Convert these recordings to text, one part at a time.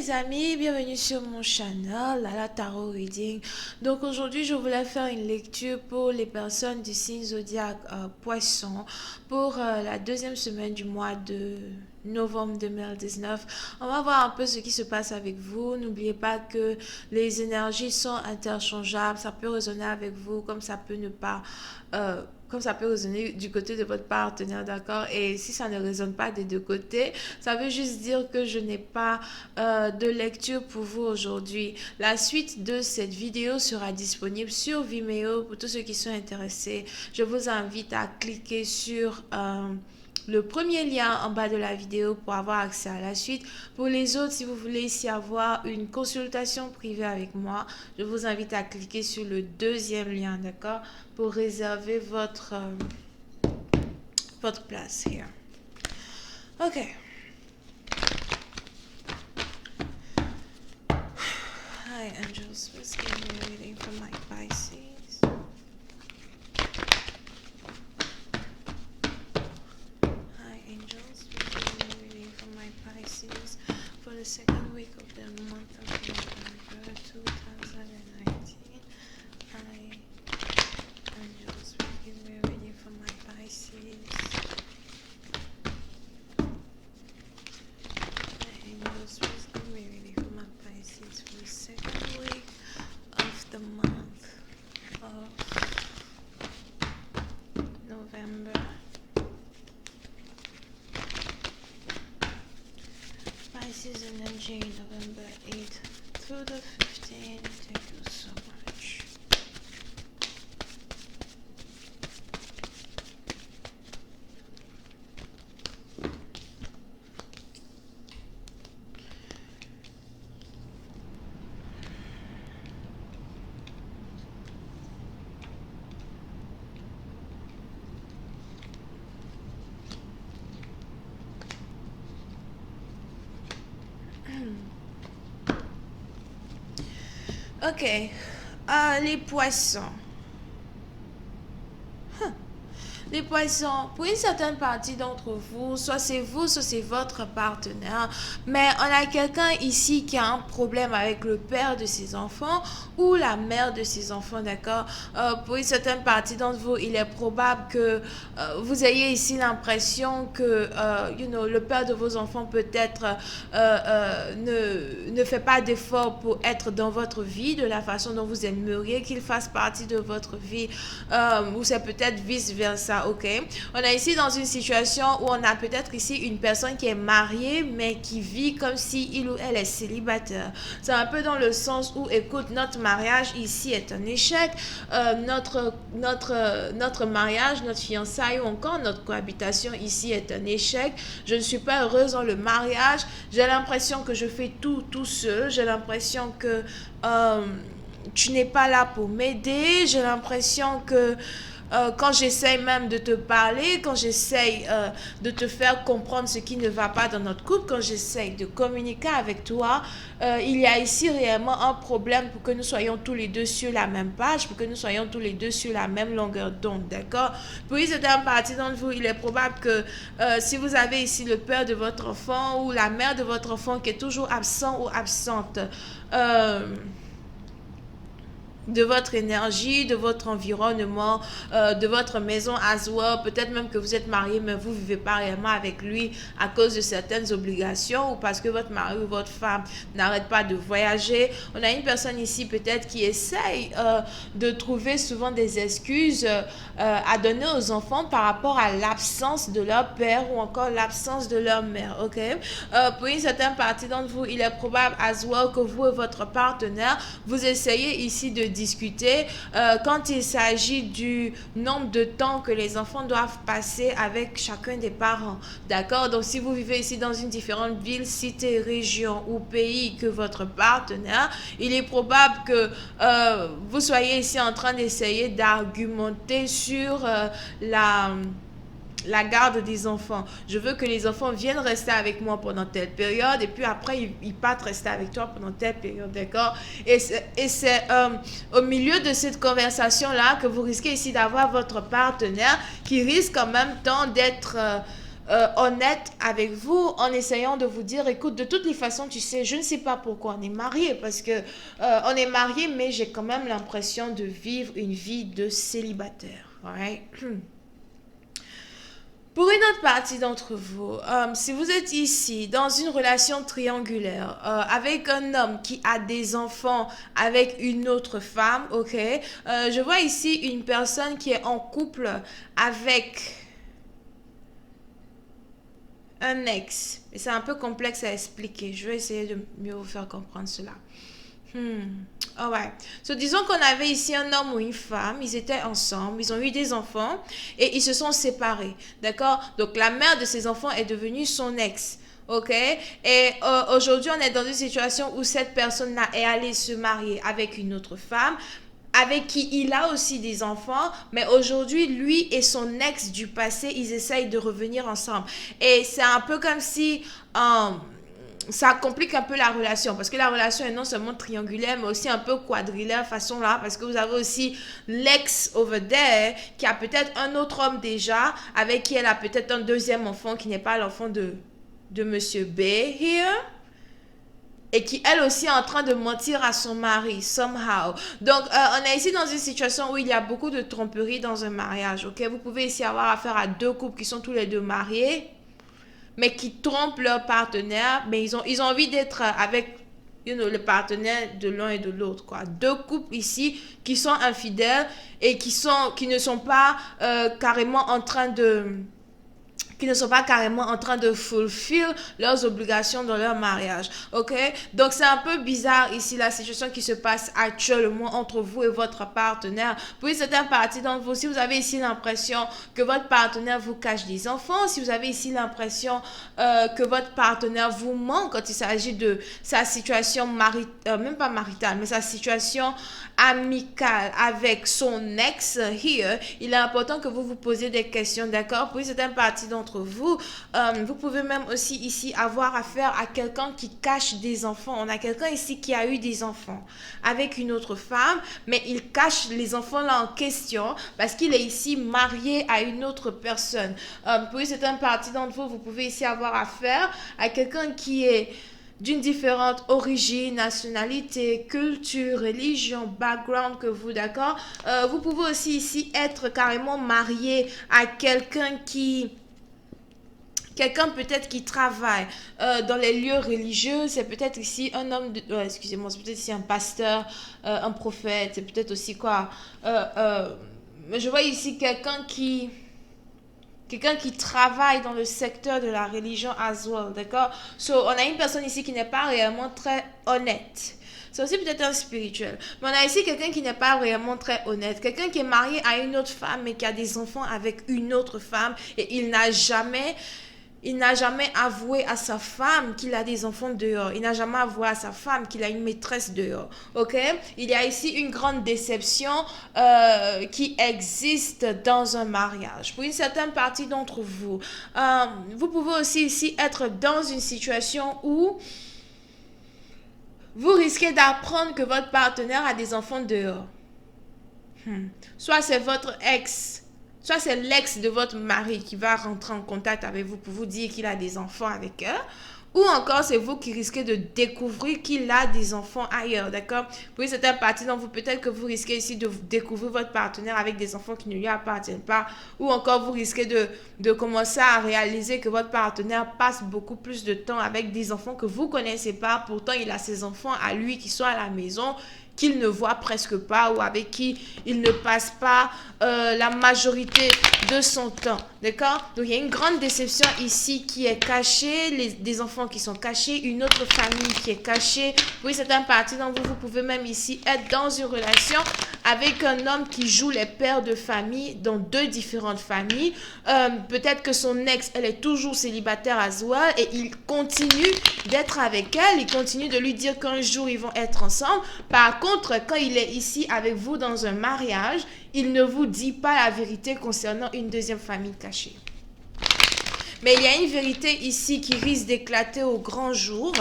mes amis, bienvenue sur mon channel Lala Tarot Reading. Donc aujourd'hui je voulais faire une lecture pour les personnes du signe zodiaque Poisson pour la deuxième semaine du mois de novembre 2019. On va voir un peu ce qui se passe avec vous. N'oubliez pas que les énergies sont interchangeables. Ça peut résonner avec vous comme ça peut ne pas... comme ça peut résonner du côté de votre partenaire, d'accord? Et si ça ne résonne pas des deux côtés, ça veut juste dire que je n'ai pas de lecture pour vous aujourd'hui. La suite de cette vidéo sera disponible sur Vimeo pour tous ceux qui sont intéressés. Je vous invite à cliquer sur... le premier lien en bas de la vidéo pour avoir accès à la suite. Pour les autres, si vous voulez ici avoir une consultation privée avec moi, je vous invite à cliquer sur le deuxième lien, d'accord, pour réserver votre place here. Ok. Hi angels, please give me a reading for my Pisces. For the second week of the month of November 2019, I, angels, will give me a reading for my Pisces. Angels, please give me a reading for my Pisces for the second week of the month of November. Pisces energy, November 8th through the 15th. Thank you so much. Ok, les poissons. Les poissons, pour une certaine partie d'entre vous, soit c'est votre partenaire, mais on a quelqu'un ici qui a un problème avec le père de ses enfants ou la mère de ses enfants, d'accord? Pour une certaine partie d'entre vous, il est probable que vous ayez ici l'impression que le père de vos enfants peut-être ne fait pas d'effort pour être dans votre vie de la façon dont vous aimeriez qu'il fasse partie de votre vie, ou c'est peut-être vice-versa. Ok, on est ici dans une situation où on a peut-être ici une personne qui est mariée mais qui vit comme si il ou elle est célibataire. C'est un peu dans le sens où, écoute, notre mariage ici est un échec, notre mariage, notre fiançailles ou encore notre cohabitation ici est un échec. Je ne suis pas heureuse dans le mariage, j'ai l'impression que je fais tout seul, j'ai l'impression que tu n'es pas là pour m'aider, j'ai l'impression que quand j'essaye même de te parler, quand j'essaye de te faire comprendre ce qui ne va pas dans notre couple, quand j'essaye de communiquer avec toi, il y a ici réellement un problème pour que nous soyons tous les deux sur la même page, pour que nous soyons tous les deux sur la même longueur d'onde, d'accord? Pour une certaine partie d'entre vous, il est probable que si vous avez ici le père de votre enfant ou la mère de votre enfant qui est toujours absent ou absente, de votre énergie, de votre environnement, de votre maison as well. Peut-être même que vous êtes marié mais vous ne vivez pas réellement avec lui à cause de certaines obligations ou parce que votre mari ou votre femme n'arrête pas de voyager. On a une personne ici peut-être qui essaye de trouver souvent des excuses à donner aux enfants par rapport à l'absence de leur père ou encore l'absence de leur mère, ok? Pour une certaine partie d'entre vous, il est probable as well que vous et votre partenaire, vous essayez ici de discuter quand il s'agit du nombre de temps que les enfants doivent passer avec chacun des parents, d'accord? Donc si vous vivez ici dans une différente ville, cité, région ou pays que votre partenaire, il est probable que vous soyez ici en train d'essayer d'argumenter sur la garde des enfants. Je veux que les enfants viennent rester avec moi pendant telle période et puis après ils partent rester avec toi pendant telle période, d'accord? Et c'est au milieu de cette conversation-là que vous risquez ici d'avoir votre partenaire qui risque en même temps d'être honnête avec vous en essayant de vous dire, écoute, de toutes les façons, tu sais, je ne sais pas pourquoi on est marié, parce que on est marié, mais j'ai quand même l'impression de vivre une vie de célibataire. Alright? Pour une autre partie d'entre vous, si vous êtes ici dans une relation triangulaire avec un homme qui a des enfants avec une autre femme, ok, je vois ici une personne qui est en couple avec un ex. Et c'est un peu complexe à expliquer. Je vais essayer de mieux vous faire comprendre cela. Alright. So, disons qu'on avait ici un homme ou une femme, ils étaient ensemble, ils ont eu des enfants et ils se sont séparés. D'accord? Donc, la mère de ces enfants est devenue son ex. Ok? Et aujourd'hui, on est dans une situation où cette personne-là est allée se marier avec une autre femme, avec qui il a aussi des enfants, mais aujourd'hui, lui et son ex du passé, ils essayent de revenir ensemble. Et c'est un peu comme si ça complique un peu la relation, parce que la relation est non seulement triangulaire, mais aussi un peu quadrilaire façon là, parce que vous avez aussi l'ex over there, qui a peut-être un autre homme déjà, avec qui elle a peut-être un deuxième enfant, qui n'est pas l'enfant de Monsieur B, here, et qui elle aussi est en train de mentir à son mari somehow. Donc on est ici dans une situation où il y a beaucoup de tromperie dans un mariage. Ok, vous pouvez ici avoir affaire à deux couples qui sont tous les deux mariés, mais qui trompent leur partenaire, mais ils ont envie d'être avec le partenaire de l'un et de l'autre, quoi. Deux couples ici qui sont infidèles et qui ne sont pas carrément en train de fulfill leurs obligations dans leur mariage. Ok? Donc, c'est un peu bizarre ici, la situation qui se passe actuellement entre vous et votre partenaire. Pour une certaine partie d'entre vous, si vous avez ici l'impression que votre partenaire vous cache des enfants, si vous avez ici l'impression que votre partenaire vous ment quand il s'agit de sa situation même pas maritale, mais sa situation amicale avec son ex, here, il est important que vous vous posiez des questions, d'accord? Pour une certaine partie d'entre vous, vous pouvez même aussi ici avoir affaire à quelqu'un qui cache des enfants. On a quelqu'un ici qui a eu des enfants avec une autre femme, mais il cache les enfants là en question parce qu'il est ici marié à une autre personne. Pour une certaine partie d'entre vous, vous pouvez ici avoir affaire à quelqu'un qui est d'une différente origine, nationalité, culture, religion, background que vous, d'accord? Vous pouvez aussi ici être carrément marié à quelqu'un peut-être qui travaille dans les lieux religieux. C'est peut-être ici un homme excusez-moi, c'est peut-être ici un pasteur, un prophète, c'est peut-être aussi quoi, je vois ici quelqu'un qui travaille dans le secteur de la religion as well, d'accord? So, on a une personne ici qui n'est pas réellement très honnête. C'est aussi peut-être un spirituel. Mais on a ici quelqu'un qui n'est pas vraiment très honnête. Quelqu'un qui est marié à une autre femme, mais qui a des enfants avec une autre femme. Et il n'a jamais avoué à sa femme qu'il a des enfants dehors. Il n'a jamais avoué à sa femme qu'il a une maîtresse dehors. Ok? Il y a ici une grande déception qui existe dans un mariage. Pour une certaine partie d'entre vous, vous pouvez aussi ici être dans une situation où vous risquez d'apprendre que votre partenaire a des enfants dehors. Soit c'est votre ex, soit c'est l'ex de votre mari qui va rentrer en contact avec vous pour vous dire qu'il a des enfants avec eux. Ou encore, c'est vous qui risquez de découvrir qu'il a des enfants ailleurs, d'accord? Pour une certaine partie d'entre vous, peut-être que vous risquez ici de découvrir votre partenaire avec des enfants qui ne lui appartiennent pas. Ou encore, vous risquez de commencer à réaliser que votre partenaire passe beaucoup plus de temps avec des enfants que vous ne connaissez pas. Pourtant, il a ses enfants à lui qui sont à la maison, qu'il ne voit presque pas ou avec qui il ne passe pas la majorité de son temps. D'accord? Donc, il y a une grande déception ici qui est cachée, des enfants qui sont cachés, une autre famille qui est cachée. Oui, c'est un parti dont vous pouvez même ici être dans une relation avec un homme qui joue les pères de famille dans deux différentes familles. Peut-être que son ex, elle est toujours célibataire à well et il continue d'être avec elle. Il continue de lui dire qu'un jour, ils vont être ensemble. Par contre, quand il est ici avec vous dans un mariage, il ne vous dit pas la vérité concernant une deuxième famille cachée. Mais il y a une vérité ici qui risque d'éclater au grand jour.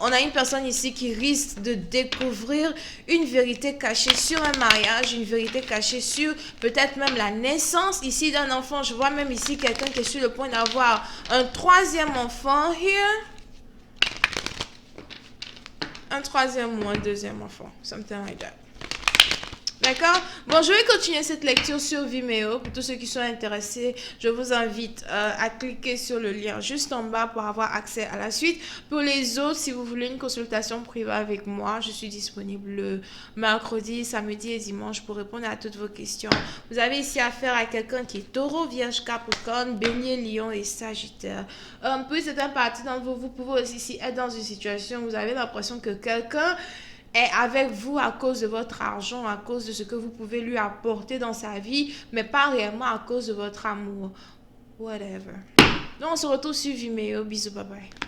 On a une personne ici qui risque de découvrir une vérité cachée sur un mariage, une vérité cachée sur peut-être même la naissance ici d'un enfant. Je vois même ici quelqu'un qui est sur le point d'avoir un troisième enfant here. Un troisième ou un deuxième enfant. Something like that. D'accord? Bon, je vais continuer cette lecture sur Vimeo. Pour tous ceux qui sont intéressés, je vous invite à cliquer sur le lien juste en bas pour avoir accès à la suite. Pour les autres, si vous voulez une consultation privée avec moi, je suis disponible le mercredi, samedi et dimanche pour répondre à toutes vos questions. Vous avez ici affaire à quelqu'un qui est Taureau, Vierge, Capricorne, Bélier, Lion et Sagittaire. Puis c'est un parti d'entre vous, vous pouvez aussi ici être dans une situation où vous avez l'impression que quelqu'un est avec vous à cause de votre argent, à cause de ce que vous pouvez lui apporter dans sa vie, mais pas réellement à cause de votre amour. Whatever. Donc, on se retrouve sur Vimeo. Bisous, bye bye.